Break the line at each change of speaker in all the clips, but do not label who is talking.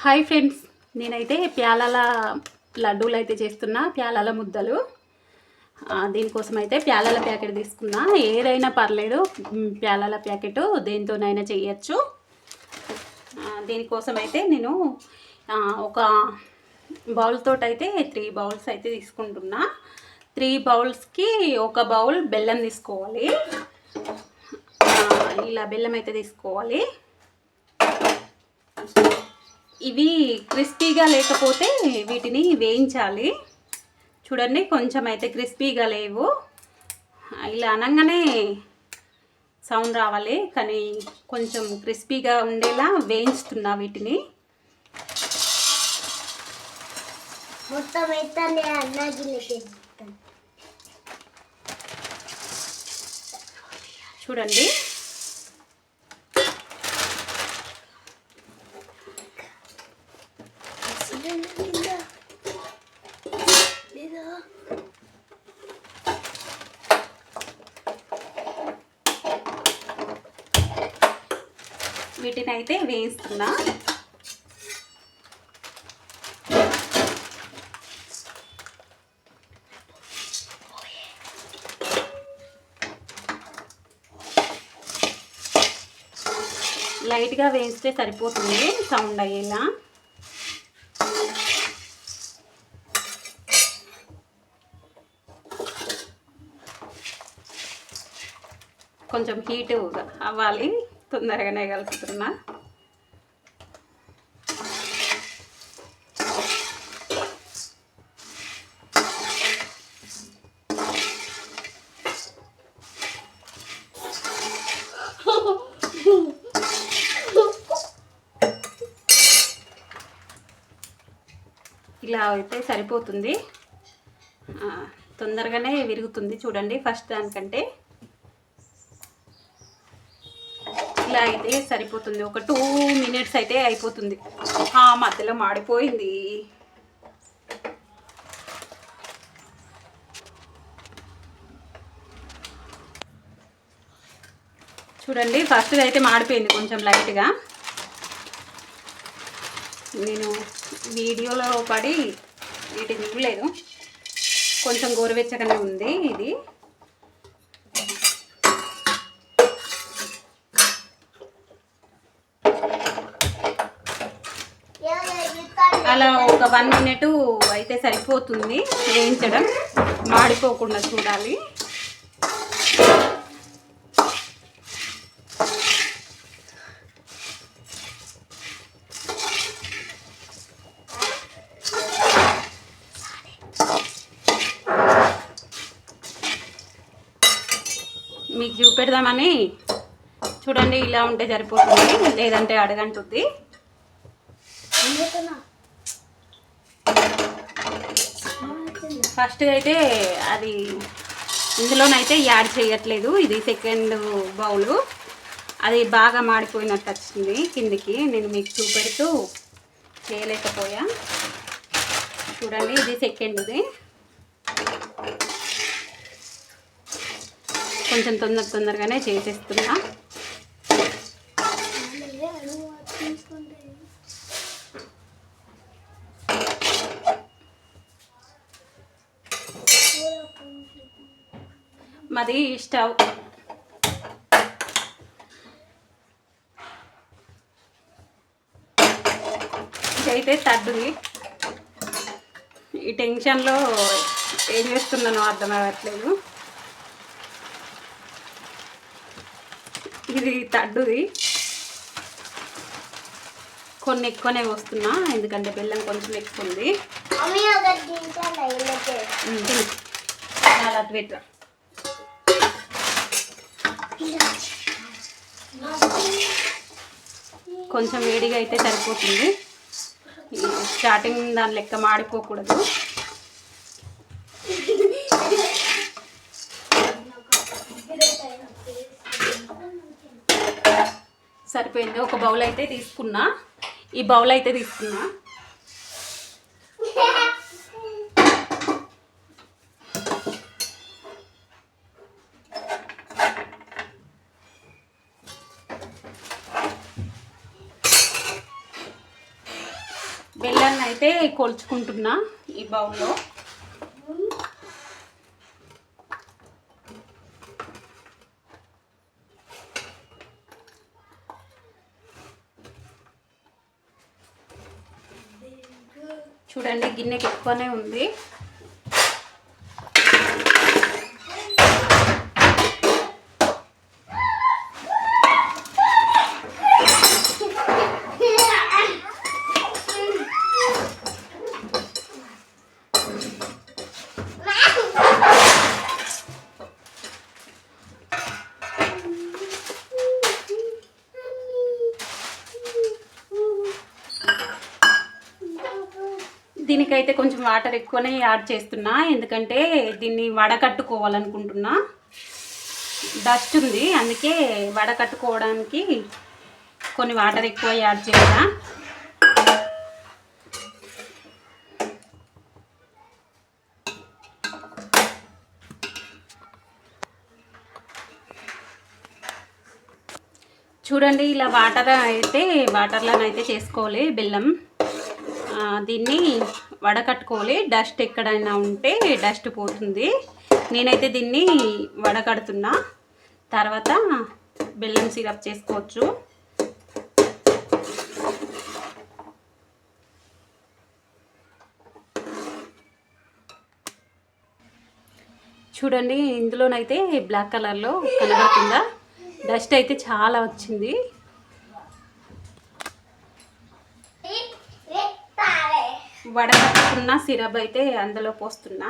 Hi friends, నేనైతే ప్యాలాల లడ్డూలు అయితే చేస్తున్నా. ప్యాలాల ముద్దలు. దీనికోసం అయితే ప్యాలాల ప్యాకెట్ తీసుకున్నా. ఏదైనా పర్లేదు, ప్యాలాల ప్యాకెట్ దేనితోనైనా చేయొచ్చు. దీనికోసం అయితే నేను ఒక బౌల్ తోటి అయితే 3 బౌల్స్ అయితే తీసుకుంటున్నా. 3 బౌల్స్కి ఒక బౌల్ బెల్లం తీసుకోవాలి. ఇలా బెల్లం అయితే తీసుకోవాలి. ఇవి క్రిస్పీగా లేకపోతే వీటిని వేయించాలి. చూడండి, కొంచెం అయితే క్రిస్పీగా లేవు. ఇలా అనగానే సౌండ్ రావాలి, కానీ కొంచెం క్రిస్పీగా ఉండేలా వేయించుతున్నా వీటిని. చూడండి, వీటిని అయితే వేయిస్తున్నా. లైట్గా వేయిస్తే సరిపోతుంది సౌండ్ అయ్యేలా. కొంచెం హీట్ అవ్వాలి, తొందరగానే కలుపుతున్నా. ఇలా అయితే సరిపోతుంది, తొందరగానే విరుగుతుంది. చూడండి, ఫస్ట్ దానికంటే ఇలా అయితే సరిపోతుంది. ఒక 2 మినిట్స్ అయితే అయిపోతుంది. మధ్యలో మాడిపోయింది. చూడండి, ఫస్ట్ అయితే మాడిపోయింది కొంచెం లైట్గా. నేను వీడియోలో పడి వీటిని ఇవ్వలేదు, కొంచెం గోరువెచ్చగానే ఉంది ఇది. అలా ఒక 1 మినిట్ అయితే సరిపోతుంది వేయించడం, మాడిపోకుండా చూడాలి. మీకు చూపెడదామని. చూడండి, ఇలా ఉంటే సరిపోతుంది, లేదంటే అడగంటుంది. ఫస్ట్ అయితే అది ఇందులోనైతే యాడ్ చేయట్లేదు. ఇది సెకండ్ బౌలు. అది బాగా మాడిపోయినట్టు వచ్చింది కిందికి, నేను మీకు చూపెడుతూ చేయలేకపోయా. చూడండి, ఇది సెకండ్ది. కొంచెం తొందరగానే చేసేస్తున్నా. మాది స్టవ్. ఇదైతే తడ్డుది. ఈ టెన్షన్లో ఏం చేస్తున్నానో అర్థం అవ్వట్లేదు. ఇది తడ్డుది. కొన్ని ఎక్కువనే వస్తున్నా, ఎందుకంటే బెల్లం కొంచెం ఎక్కువ ఉంది. అలా పెట్ట కొంచెం వేడిగా అయితే సరిపోతుంది. స్టార్టింగ్ దాని లెక్క మాడిపోకూడదు. సరిపోయింది. ఒక బౌల్ అయితే తీసుకున్నా. ఈ బౌల్ అయితే తీసుకున్నా. బెల్లాన్ని అయితే కొలుచుకుంటున్నా ఈ బౌల్లో. చూడండి గిన్నెకి ఎక్కువనే ఉంది. దీనికైతే కొంచెం వాటర్ ఎక్కువనే యాడ్ చేస్తున్నా, ఎందుకంటే దీన్ని వడకట్టుకోవాలనుకుంటున్నా. డస్ట్ ఉంది, అందుకే వడకట్టుకోవడానికి కొన్ని వాటర్ ఎక్కువ యాడ్ చేస్తా. చూడండి ఇలా వాటర్లోనైతే చేసుకోవాలి బెల్లం. దీన్ని వడకట్టుకోవాలి. డస్ట్ ఎక్కడైనా ఉంటే డస్ట్ పోతుంది. నేనైతే దీన్ని వడకడుతున్నా, తర్వాత బెల్లం సిరప్ చేసుకోవచ్చు. చూడండి ఇందులోనైతే బ్లాక్ కలర్లో కనబడుతుందా, డస్ట్ అయితే చాలా వచ్చింది. వడకట్టుకున్న సిరప్ అయితే అందులో పోస్తున్నా.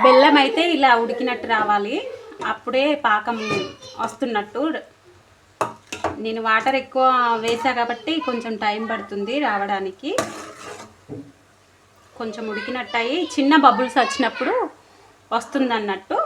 బెల్లం అయితే ఇలా ఉడికినట్టు రావాలి, అప్పుడే పాకం వస్తున్నట్టు. నేను వాటర్ ఎక్కువ వేసా కాబట్టి కొంచెం టైం పడుతుంది రావడానికి. కొంచెం ఉడికినట్టు అయ్యి చిన్న బబుల్స్ వచ్చినప్పుడు వస్తుంది అన్నట్టు.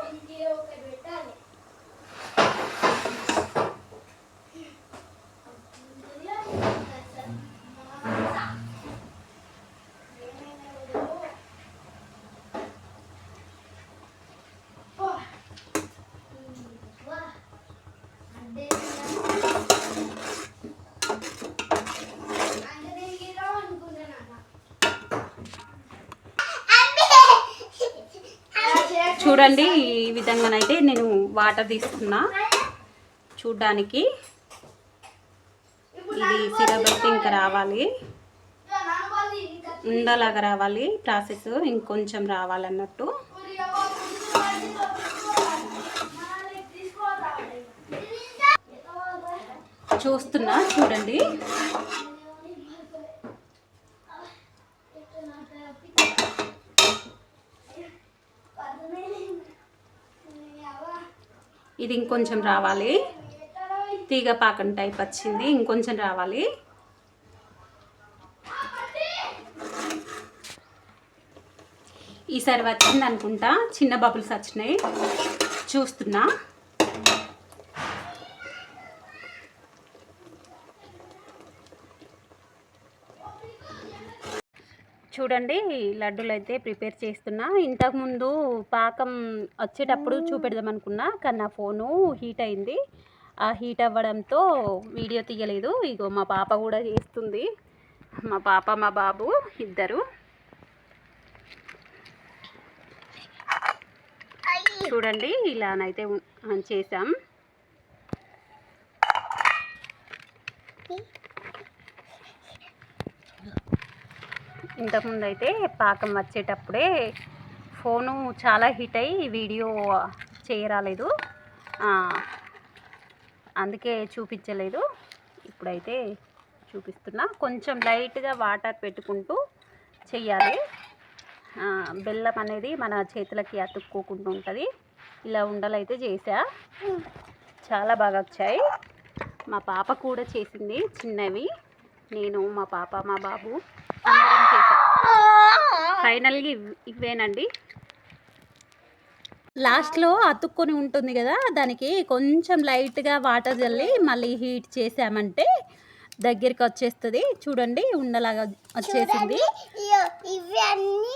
చూడండి ఈ విధంగానైతే నేను వాటర్ తీసుకున్నా. చూడ్డానికి ఇది సిరప్ అయితే ఇంకా రావాలి, ఉండలాగా రావాలి ప్రాసెస్, ఇంకొంచెం రావాలన్నట్టు. చూస్తున్నా చూడండి. ఇది ఇంకొంచెం రావాలి, తీగ పాకం టైప్ వచ్చింది, ఇంకొంచెం రావాలి. ఈసారి వచ్చింది అనుకుంటా, చిన్న బబుల్స్ వచ్చినాయి. చూస్తున్నా చూడండి లడ్డూలు అయితే ప్రిపేర్ చేస్తున్నా. ఇంతకుముందు పాకం వచ్చేటప్పుడు చూపెడదాం అనుకున్నా, కానీ నా ఫోను హీట్ అయింది. ఆ హీట్ అవ్వడంతో వీడియో తీయలేదు. ఇగో మా పాప కూడా చేస్తుంది, మా పాప మా బాబు ఇద్దరు. చూడండి ఇలానైతే చేసాం. ఇంతకుముందు అయితే పాకం వచ్చేటప్పుడే ఫోను చాలా హీట్ అయ్యి వీడియో చేయరాలేదు, అందుకే చూపించలేదు. ఇప్పుడైతే చూపిస్తున్నా. కొంచెం లైట్గా వాటర్ పెట్టుకుంటూ చెయ్యాలి. బెల్లం అనేది మన చేతులకి అతుక్కోకుండా ఉంటుంది. ఇలా ఉండలైతే చేసా, చాలా బాగా వచ్చాయి. మా పాప కూడా చేసింది చిన్నవి. నేను, మా పాప, మా బాబు అందరం చేసాం. ఫైనల్గా ఇవేనండి. లాస్ట్లో అతుక్కొని ఉంటుంది కదా, దానికి కొంచెం లైట్గా వాటర్ చల్లి మళ్ళీ హీట్ చేసామంటే దగ్గరికి వచ్చేస్తుంది. చూడండి ఉండలాగా వచ్చేసింది.
ఇవి అన్నీ